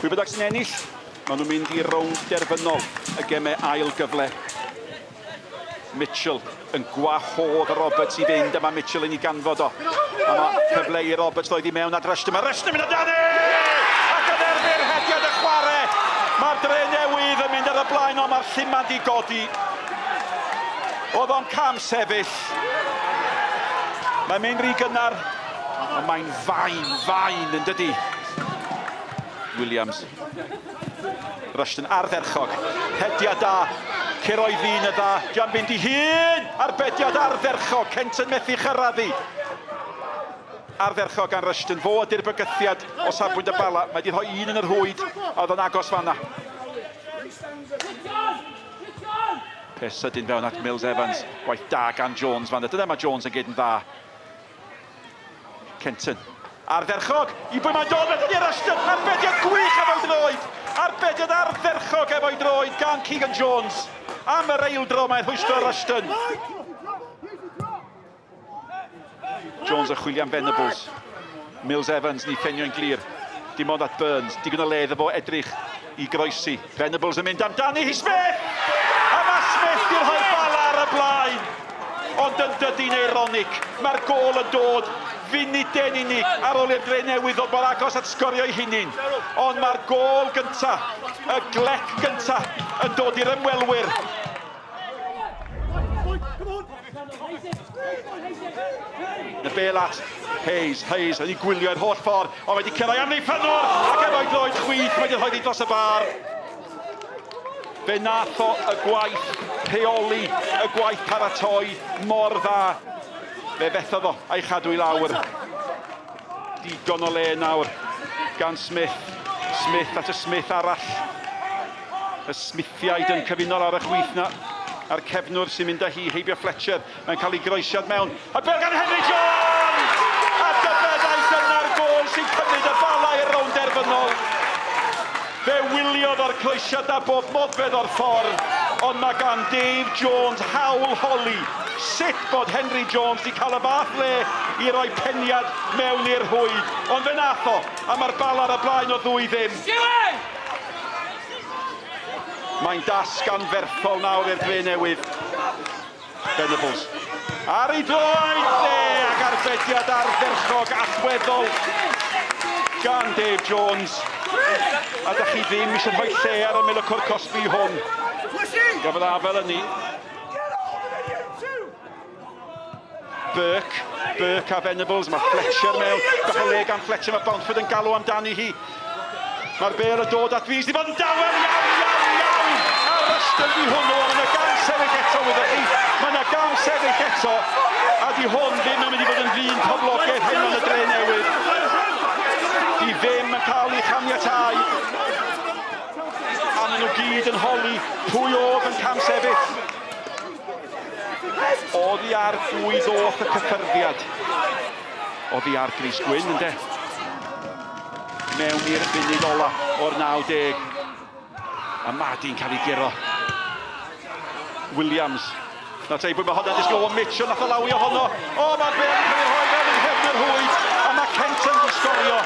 Pwy byddag sy'n ennill? Maen nhw'n mynd i rownd derfynol y gemau ail gyfle. Mitchell yn gwahodd y Roberts i fynd, a mae Mitchell yn ei ganfod o. A mae cyfle i Roberts ddod i mewn at Rushton. Mae Rushton yn mynd amdani! Ac yn erbyn hediad y chwarae. Mae'r Drenewydd yn mynd ar y blaen, ond mae'r llymad i godi. Oedd o'n cam sefyll. Mae'n mynd rhy gynnar, ond mae'n fain yn dydi. Williams. Rushton ardderchog. Hediad da. Curoedd ddyn y dda. Dian fynd i hun. Arbediad ardderchog. Kenton methu chyrraddu. Ardderchog gan Rushton. Fo ydy'r bygythiad o safbwynt y Bala. Mae wedi rhoi un yn yr hwyd. Oedd o'n agos fanna. Pes sydyn fewn at Mills Evans. Gwaith da gan Jones fanna. Dyna mae Jones yn gyd yn dda. Kenton. Ardderchog. I bwy mae'n dod wedi Rushton. Arbediad gwych efo'i droed. Arbediad ardderchog efo'i droed gan Keegan Jones. Am yr eildro mae'n hwystro Rushton. Jones yn chwilio am Venables. Mills Evans ni ffenio'n glir. Dim ond at Burns. Digon o ledd efo edrych i groesi. Venables yn mynd amdani hi Smith! A mae Smith di'r rhoi Bala ar y blaen. Ond yn dydi'n ironic. Mae'r gôl yn dod funudau'n unig ar ôl i'r Drenewydd ddod mor agos at sgorio ei hunin. Ond mae'r gôl gynta, y glec gynta, yn dod i'r ymwelwyr. Y belat, Hayes yn ei gwylio'r holl ffordd, ond wedi cyrraedd am neiffynwr ac efo'i droed chwith, mae wedi rhoi dros y bar. Fe nath o y gwaith rheoli, y gwaith paratoi mor dda. Fe fethodd o a'i chadw i lawr. Digon o le nawr gan Smith. Smith at y Smith arall. Y Smithiaid yn cyfunol ar y chwith na. A'r cefnwr sy'n mynd â hi, heibio Fletcher. Mae'n cael ei groesiad mewn. A bel gan Henry Jones! A dybedau dyna'r gôl sy'n cymryd y Bala i'r rownd derfynol. Fe wyliodd o'r croesiad a bob modfedd o'r ffordd. Ond mae gan Dave Jones hawl holi. Sut bod Henry Jones wedi cael y fath le i roi peniad mewn i'r hwyd. Ond fe nath o, a mae'r Bala ar y blaen o ddwy ddim. Mae'n dasgan ferthol nawr i'r Drenewydd. Venables. Ar ei droed, ac arbediad ardderchog allweddol gan Dave Jones. A da chi ddim eisiau rhoi lle ar y Milocor Cosby hwn. Gafodd afel yn ni. Burke a Venables, mae Fletcher mewn. Bach o le gan Fletcher, mae Bountford yn galw amdani hi. Mae'r bel yn dod at Fys, di bod yn dawel iawn. A Rushton di hwnnw, ond mae'n gam sefyll eto wyddo chi. Mae'n gam sefyll eto. A di hwn ddim yn mynd i fod yn ddyn poblogaidd hyn o'n y Drenewydd. Di ddim yn cael ei chaniatau. A maen nhw gyd yn holi pwy oedd yn cam sefyll. Oedd hi ar pwy ddoth y cyffyrddiad. Oedd hi ar Gris Gwyn, ynde? Mewn i'r funud ola o'r 90. A Madi'n cael ei giro. Williams. Na tei, pwy mae hwnna'n disgwyl o Mitchell, nath o lawi ohono. O, mae'r bel yn cael ei rhoi fel yn hefn yr hwyd. A mae Kenton di sgorio.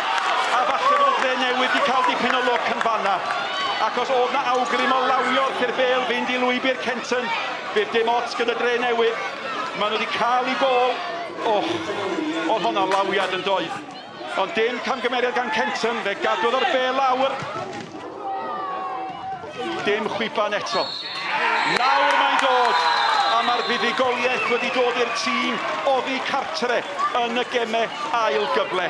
A falle bod y Drenewydd wedi cael dipyn o look yn fanna. Ac os oedd na awgrym o lawio wrth i'r bel fynd i lwybr Kenton, bydd dim ots gyda Drenewydd. Maen nhw wedi cael ei gol. Oedd hwnna'n lawiad yn doedd. Ond dim camgymeriad gan Kenton, fe gadwodd o'r bel lawr. Dim chwiban eto. Nawr mae'n dod, a mae'r fuddugoliaeth wedi dod i'r tîm oddi cartre yn y gemau ail gyfle.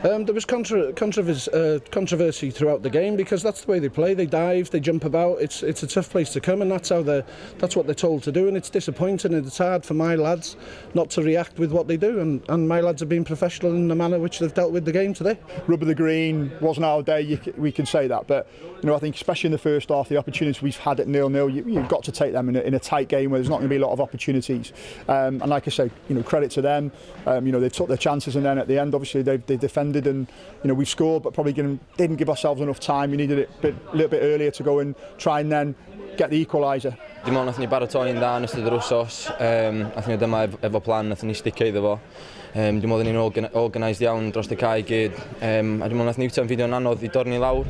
There was controversy throughout the game because that's the way they play. They dive, they jump about. It's a tough place to come, and that's what they're told to do. And it's disappointing, and it's hard for my lads not to react with what they do. And my lads have been professional in the manner which they've dealt with the game today. Rub of the green wasn't our day. We can say that, but I think especially in the first half, the opportunities we've had at 0-0, you've got to take them in a tight game where there's not going to be a lot of opportunities. And like I say, credit to them. They took their chances, and then at the end, obviously they defended. And we've scored, but probably didn't give ourselves enough time. We needed it a little bit earlier to go and try and then get the equaliser. Dim ond nathon ni baratoi'n dda yn ystod yr wsos, nathon ni dyma efo plan, nathon ni sticio iddo fo. Dim ond ni'n organised iawn dros y cae i gyd, a dim ond nath Newtown fidio'n anodd i dorni lawr.